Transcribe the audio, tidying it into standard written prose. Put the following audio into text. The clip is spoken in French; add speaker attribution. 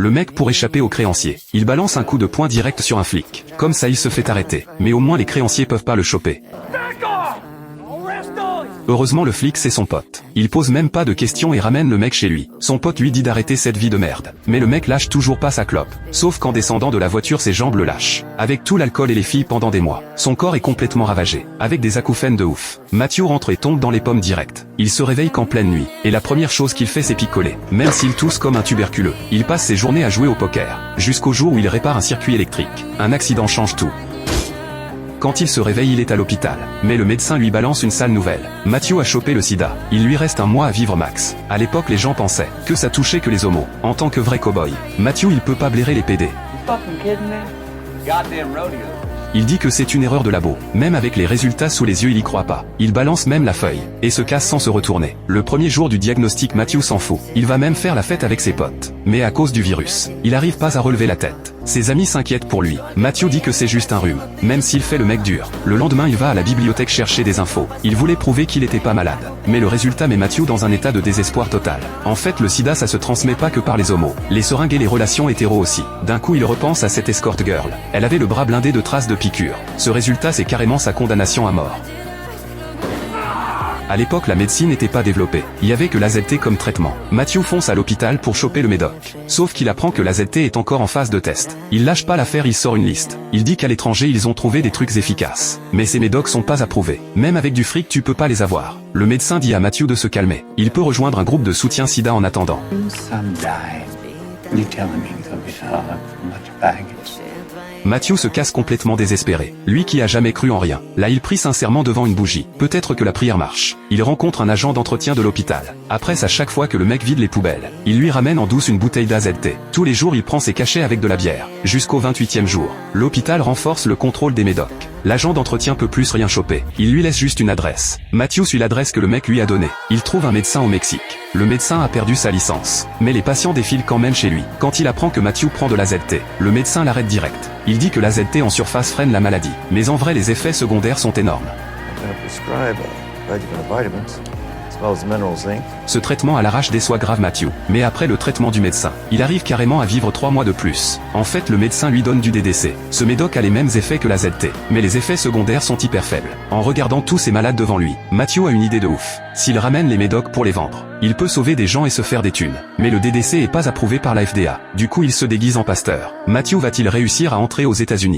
Speaker 1: Le mec pour échapper aux créanciers. Il balance un coup de poing direct sur un flic. Comme ça il se fait arrêter. Mais au moins les créanciers peuvent pas le choper. Heureusement le flic c'est son pote. Il pose même pas de questions et ramène le mec chez lui. Son pote lui dit d'arrêter cette vie de merde. Mais le mec lâche toujours pas sa clope. Sauf qu'en descendant de la voiture ses jambes le lâchent. Avec tout l'alcool et les filles pendant des mois. Son corps est complètement ravagé. Avec des acouphènes de ouf. Matthew rentre et tombe dans les pommes direct. Il se réveille qu'en pleine nuit. Et la première chose qu'il fait c'est picoler. Même s'il tousse comme un tuberculeux. Il passe ses journées à jouer au poker. Jusqu'au jour où il répare un circuit électrique. Un accident change tout. Quand il se réveille il est à l'hôpital. Mais le médecin lui balance une sale nouvelle. Matthew a chopé le sida. Il lui reste un mois à vivre max. À l'époque les gens pensaient que ça touchait que les homos. En tant que vrai cow-boy, Matthew il peut pas blairer les PD. Il dit que c'est une erreur de labo. Même avec les résultats sous les yeux il y croit pas. Il balance même la feuille. Et se casse sans se retourner. Le premier jour du diagnostic Matthew s'en fout. Il va même faire la fête avec ses potes. Mais à cause du virus, il arrive pas à relever la tête. Ses amis s'inquiètent pour lui. Matthew dit que c'est juste un rhume. Même s'il fait le mec dur. Le lendemain il va à la bibliothèque chercher des infos. Il voulait prouver qu'il était pas malade. Mais le résultat met Matthew dans un état de désespoir total. En fait le sida ça se transmet pas que par les homos. Les seringues et les relations hétéros aussi. D'un coup il repense à cette escort girl. Elle avait le bras blindé de traces de piqûres. Ce résultat c'est carrément sa condamnation à mort. À l'époque la médecine n'était pas développée, il y avait que l'AZT comme traitement. Matthew fonce à l'hôpital pour choper le médoc. Sauf qu'il apprend que l'AZT est encore en phase de test. Il lâche pas l'affaire, il sort une liste. Il dit qu'à l'étranger ils ont trouvé des trucs efficaces. Mais ces médocs sont pas approuvés. Même avec du fric tu peux pas les avoir. Le médecin dit à Matthew de se calmer. Il peut rejoindre un groupe de soutien sida en attendant. Matthew se casse complètement désespéré. Lui qui a jamais cru en rien. Là il prie sincèrement devant une bougie. Peut-être que la prière marche. Il rencontre un agent d'entretien de l'hôpital. Après à chaque fois que le mec vide les poubelles, il lui ramène en douce une bouteille d'AZT. Tous les jours il prend ses cachets avec de la bière. Jusqu'au 28e jour. L'hôpital renforce le contrôle des médocs. L'agent d'entretien peut plus rien choper. Il lui laisse juste une adresse. Matthew suit l'adresse que le mec lui a donnée. Il trouve un médecin au Mexique. Le médecin a perdu sa licence. Mais les patients défilent quand même chez lui. Quand il apprend que Matthew prend de l'AZT, le médecin l'arrête direct. Il dit que l'AZT en surface freine la maladie. Mais en vrai les effets secondaires sont énormes. Ce traitement à l'arrache déçoit grave Matthew. Mais après le traitement du médecin, il arrive carrément à vivre 3 mois de plus. En fait le médecin lui donne du DDC. Ce médoc a les mêmes effets que l'AZT. Mais les effets secondaires sont hyper faibles. En regardant tous ces malades devant lui, Matthew a une idée de ouf. S'il ramène les médocs pour les vendre, il peut sauver des gens et se faire des thunes. Mais le DDC est pas approuvé par la FDA. Du coup il se déguise en pasteur. Matthew va-t-il réussir à entrer aux États-Unis?